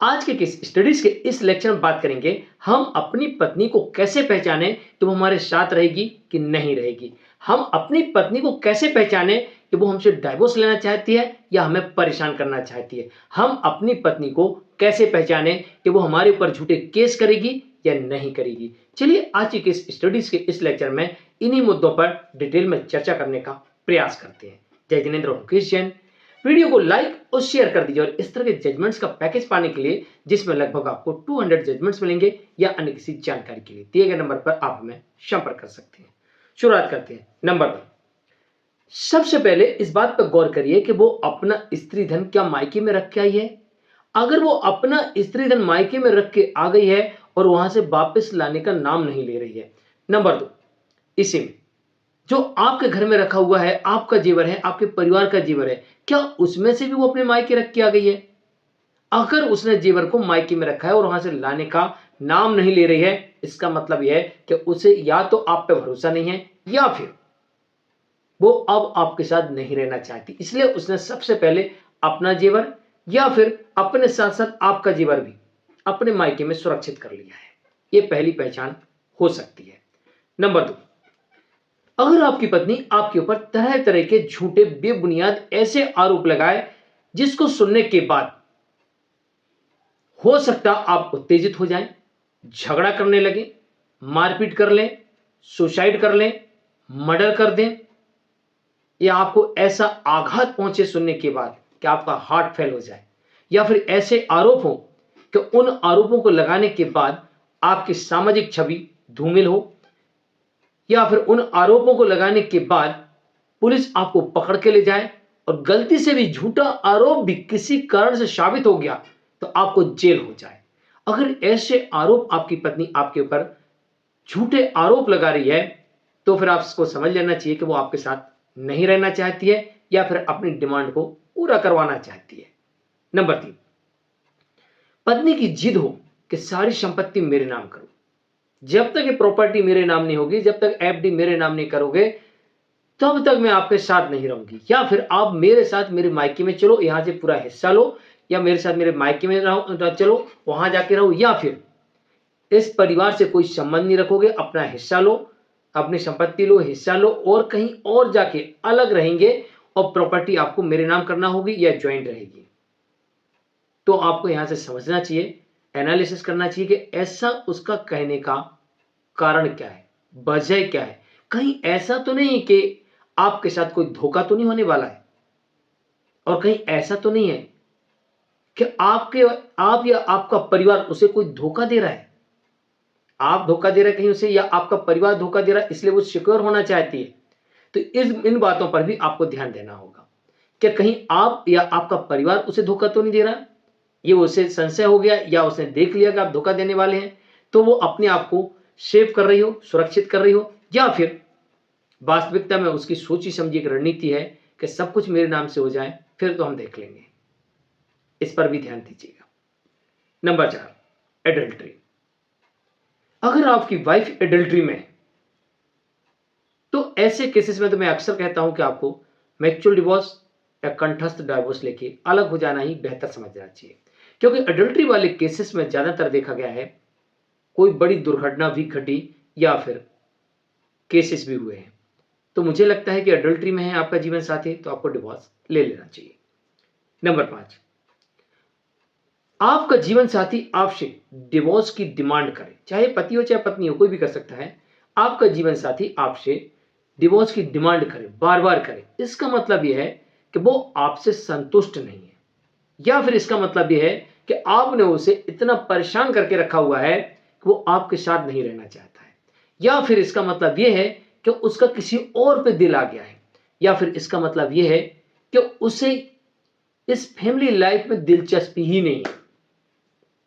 आज के स्टडीज के इस लेक्चर में बात करेंगे हम अपनी पत्नी को कैसे पहचाने कि वो हमारे साथ रहेगी कि नहीं रहेगी। हम अपनी पत्नी को कैसे पहचाने कि वो हमसे डाइवोर्स लेना चाहती है या हमें परेशान करना चाहती है। हम अपनी पत्नी को कैसे पहचाने कि वो हमारे ऊपर झूठे केस करेगी या नहीं करेगी। चलिए आज के स्टडीज के इस लेक्चर में इन्हीं मुद्दों पर डिटेल में चर्चा करने का प्रयास करते हैं। जय जिनेंद्र और मुकेश जैन। वीडियो को लाइक और शेयर कर दीजिए और इस तरह के जजमेंट्स का पैकेज पाने के लिए जिसमें लगभग आपको 200 जजमेंट्स मिलेंगे या अन्य किसी जानकारी के लिए दिए गए नंबर पर आप हमें संपर्क कर सकते हैं। शुरुआत करते हैं। नंबर 1, सबसे पहले इस बात पर गौर करिए कि वो अपना स्त्री धन क्या मायके में रख के आई है। अगर वो अपना स्त्री धन मायके में रख के आ गई है और वहां से वापस लाने का नाम नहीं ले रही है। नंबर 2, इसी में जो आपके घर में रखा हुआ है, आपका जेवर है, आपके परिवार का जेवर है, क्या उसमें से भी वो अपने मायके रख के आ गई है? अगर उसने जेवर को मायके में रखा है और वहां से लाने का नाम नहीं ले रही है, इसका मतलब यह है कि उसे या तो आप पे भरोसा नहीं है या फिर वो अब आपके साथ नहीं रहना चाहती। इसलिए उसने सबसे पहले अपना जेवर या फिर अपने साथ साथ आपका जेवर भी अपने मायके में सुरक्षित कर लिया है। यह पहली पहचान हो सकती है। नंबर 2, अगर आपकी पत्नी आपके ऊपर तरह तरह के झूठे बेबुनियाद ऐसे आरोप लगाए जिसको सुनने के बाद हो सकता आप उत्तेजित हो जाएं, झगड़ा करने लगे, मारपीट कर लें, सुसाइड कर लें, मर्डर कर दें, या आपको ऐसा आघात पहुंचे सुनने के बाद कि आपका हार्ट फेल हो जाए, या फिर ऐसे आरोप हो कि उन आरोपों को लगाने के बाद आपकी सामाजिक छवि धूमिल हो, या फिर उन आरोपों को लगाने के बाद पुलिस आपको पकड़ के ले जाए और गलती से भी झूठा आरोप भी किसी कारण से साबित हो गया तो आपको जेल हो जाए। अगर ऐसे आरोप आपकी पत्नी आपके ऊपर झूठे आरोप लगा रही है तो फिर आपको समझ लेना चाहिए कि वो आपके साथ नहीं रहना चाहती है या फिर अपनी डिमांड को पूरा करवाना चाहती है। नंबर 3, पत्नी की जिद हो कि सारी संपत्ति मेरे नाम करो। जब तक ये प्रॉपर्टी मेरे नाम नहीं होगी, जब तक एफडी मेरे नाम नहीं करोगे, तब तक मैं आपके साथ नहीं रहूंगी। या फिर आप मेरे साथ मेरे मायके में चलो, यहां से पूरा हिस्सा लो, या मेरे साथ मेरे मायके में रहो, चलो वहां जाके रहो, या फिर इस परिवार से कोई संबंध नहीं रखोगे, अपना हिस्सा लो, अपनी संपत्ति लो, हिस्सा लो और कहीं और जाके अलग रहेंगे और प्रॉपर्टी आपको मेरे नाम करना होगी या ज्वाइंट रहेगी। तो आपको यहां से समझना चाहिए, एनालिसिस करना चाहिए कि ऐसा उसका कहने का कारण क्या है, वजह क्या है। कहीं ऐसा तो नहीं कि आपके साथ कोई धोखा तो नहीं होने वाला है, और कहीं ऐसा तो नहीं है कि आप या आपका परिवार उसे कोई धोखा दे रहा है। आप धोखा दे रहे हैं कहीं उसे, या आपका परिवार धोखा दे रहा है, इसलिए वो सिक्योर होना चाहती है। तो इन बातों पर भी आपको ध्यान देना होगा कि कहीं आप या आपका परिवार उसे धोखा तो नहीं दे रहा। ये उसे संशय हो गया या उसने देख लिया कि आप धोखा देने वाले हैं, तो वो अपने आप को सेव कर रही हो, सुरक्षित कर रही हो, या फिर वास्तविकता में उसकी सोची समझी एक रणनीति है कि सब कुछ मेरे नाम से हो जाए, फिर तो हम देख लेंगे। इस पर भी ध्यान दीजिएगा। Number 4, adultery. अगर आपकी वाइफ एडल्ट्री में है तो ऐसे केसेस में तो मैं अक्सर कहता हूं कि आपको म्यूचुअल डिवोर्स या कंठस्थ डाइवोर्स लेके अलग हो जाना ही बेहतर समझना चाहिए। क्योंकि एडल्ट्री वाले केसेस में ज्यादातर देखा गया है कोई बड़ी दुर्घटना भी घटी या फिर केसेस भी हुए हैं, तो मुझे लगता है कि एडल्ट्री में है आपका जीवन साथी तो आपको डिवोर्स ले लेना चाहिए। नंबर 5, आपका जीवन साथी आपसे डिवोर्स की डिमांड करे, चाहे पति हो चाहे पत्नी हो, कोई भी कर सकता है। आपका जीवन साथी आपसे डिवोर्स की डिमांड करे, बार बार करे, इसका मतलब यह है कि वो आपसे संतुष्ट नहीं है, या फिर इसका मतलब यह है कि आपने उसे इतना परेशान करके रखा हुआ है कि वो आपके साथ नहीं रहना चाहता है, या फिर इसका मतलब यह है कि उसका किसी और पे दिल आ गया है, या फिर इसका मतलब यह है कि उसे इस फैमिली लाइफ में दिलचस्पी ही नहीं है।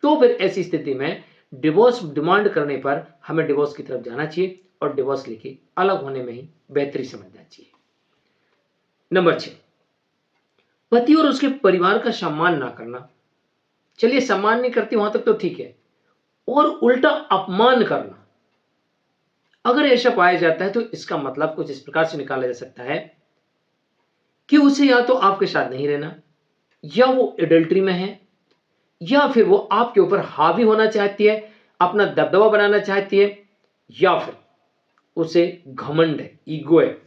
तो फिर ऐसी स्थिति में डिवोर्स डिमांड करने पर हमें डिवोर्स की तरफ जाना चाहिए और डिवोर्स लेके अलग होने में ही बेहतरी समझना चाहिए। नंबर 6, पति और उसके परिवार का सम्मान ना करना। चलिए सम्मान नहीं करती वहां तक तो ठीक है, और उल्टा अपमान करना अगर ऐसा पाया जाता है तो इसका मतलब कुछ इस प्रकार से निकाला जा सकता है कि उसे या तो आपके साथ नहीं रहना, या वो एडल्ट्री में है, या फिर वो आपके ऊपर हावी होना चाहती है, अपना दबदबा बनाना चाहती है, या फिर उसे घमंड है, ईगो है,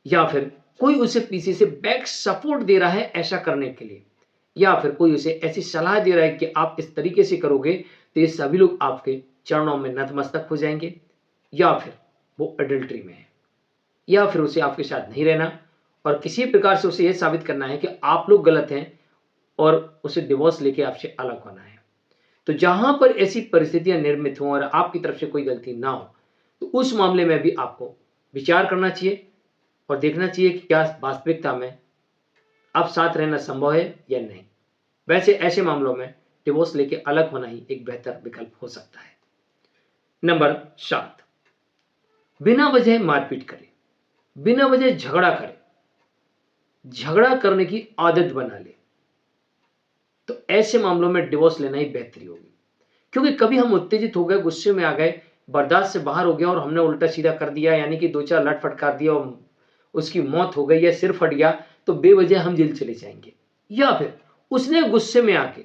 या फिर कोई उसे पीछे से बैक सपोर्ट दे रहा है ऐसा करने के लिए, या फिर कोई उसे ऐसी सलाह दे रहा है कि आप इस तरीके से करोगे तो ये सभी लोग आपके चरणों में नतमस्तक हो जाएंगे, या फिर वो अडल्ट्री में है, या फिर उसे आपके साथ नहीं रहना और किसी प्रकार से उसे यह साबित करना है कि आप लोग गलत हैं और उसे डिवोर्स लेके आपसे अलग होना है। तो जहां पर ऐसी परिस्थितियां निर्मित हों और आपकी तरफ से कोई गलती ना हो, तो उस मामले में भी आपको विचार करना चाहिए और देखना चाहिए कि क्या वास्तविकता में अब साथ रहना संभव है या नहीं। वैसे ऐसे मामलों में डिवोर्स लेके अलग होना ही एक बेहतर विकल्प हो सकता है। नंबर 7, बिना वजह मारपीट करे, बिना वजह झगड़ा करे, झगड़ा करने की आदत बना ले, तो ऐसे मामलों में डिवोर्स लेना ही बेहतरी होगी। क्योंकि कभी हम उत्तेजित हो गए, गुस्से में आ गए, बर्दाश्त से बाहर हो गया और हमने उल्टा सीधा कर दिया, यानी कि दो चार लट फटकार दिया और उसकी मौत हो गई या सिर फट गया, तो बेवजह हम जेल चले जाएंगे। या फिर उसने गुस्से में आके,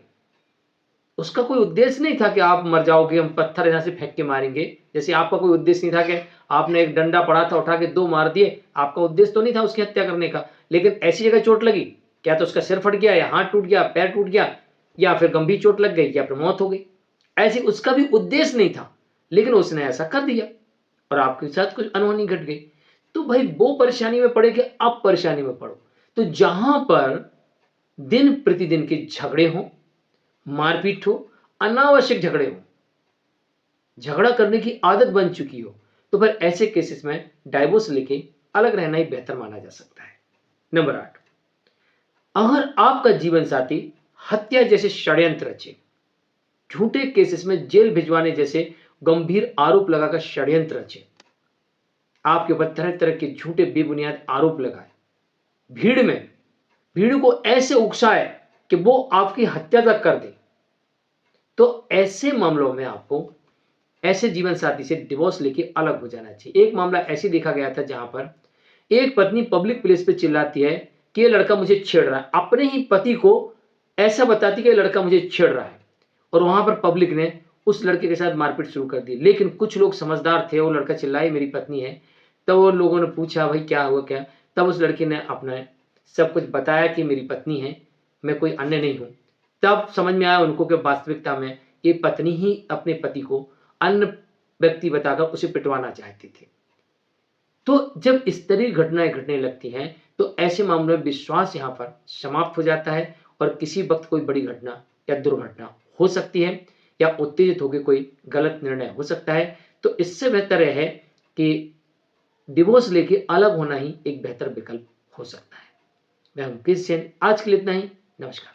उसका कोई उद्देश्य नहीं था कि आप मर जाओगे, हम पत्थर यहां से फेंक के मारेंगे, जैसे आपका कोई उद्देश्य नहीं था कि आपने एक डंडा पड़ा था उठा के 2 मार दिए, आपका उद्देश्य तो नहीं था उसकी हत्या करने का, लेकिन ऐसी जगह चोट लगी, क्या तो उसका सिर फट गया या हाथ टूट गया, पैर टूट गया, या फिर गंभीर चोट लग गई या फिर मौत हो गई। ऐसी उसका भी उद्देश्य नहीं था, लेकिन उसने ऐसा कर दिया और आपके साथ कुछ अनहोनी घट गई, तो भाई वो परेशानी में पड़े कि आप परेशानी में पड़ो। तो जहां पर दिन प्रतिदिन के झगड़े हों, मारपीट हो, अनावश्यक झगड़े हो, झगड़ा करने की आदत बन चुकी हो, तो फिर ऐसे केसेस में डाइवोर्स लेके अलग रहना ही बेहतर माना जा सकता है। नंबर 8, अगर आपका जीवन साथी हत्या जैसे षड्यंत्र रचे, झूठे केसेस में जेल भिजवाने जैसे गंभीर आरोप लगाकर षड्यंत्र रचे, आपके ऊपर तरह तरह के झूठे बेबुनियाद आरोप लगाए, भीड़ को ऐसे उकसाए कि वो आपकी हत्या तक कर दे, तो ऐसे मामलों में आपको ऐसे जीवन साथी से डिवोर्स लेके अलग हो जाना चाहिए। एक मामला ऐसे देखा गया था जहां पर एक पत्नी पब्लिक प्लेस पे चिल्लाती है कि ये लड़का मुझे छेड़ रहा है, अपने ही पति को ऐसा बताती कि ये लड़का मुझे छेड़ रहा है, और वहां पर पब्लिक ने उस लड़के के साथ मारपीट शुरू कर दी। लेकिन कुछ लोग समझदार थे, वो लड़का चिल्लाए मेरी पत्नी है, तब वो लोगों ने पूछा भाई क्या हुआ क्या, तब उस लड़के ने अपना सब कुछ बताया कि मेरी पत्नी है, मैं कोई अन्य नहीं हूं। तब समझ में आया उनको कि वास्तविकता में ये पत्नी ही अपने पति को अन्य व्यक्ति बताकर उसे पिटवाना चाहती थी। तो जब इस तरह की घटनाएं घटने लगती हैं, तो ऐसे मामलों में विश्वास यहां पर समाप्त हो जाता है और किसी वक्त कोई बड़ी घटना या दुर्घटना हो सकती है, या उत्तेजित होकर कोई गलत निर्णय हो सकता है। तो इससे बेहतर यह है कि डिवोर्स लेके अलग होना ही एक बेहतर विकल्प हो सकता है। मैं हूं मुकेश जैन, आज के लिए इतना ही। नमस्कार।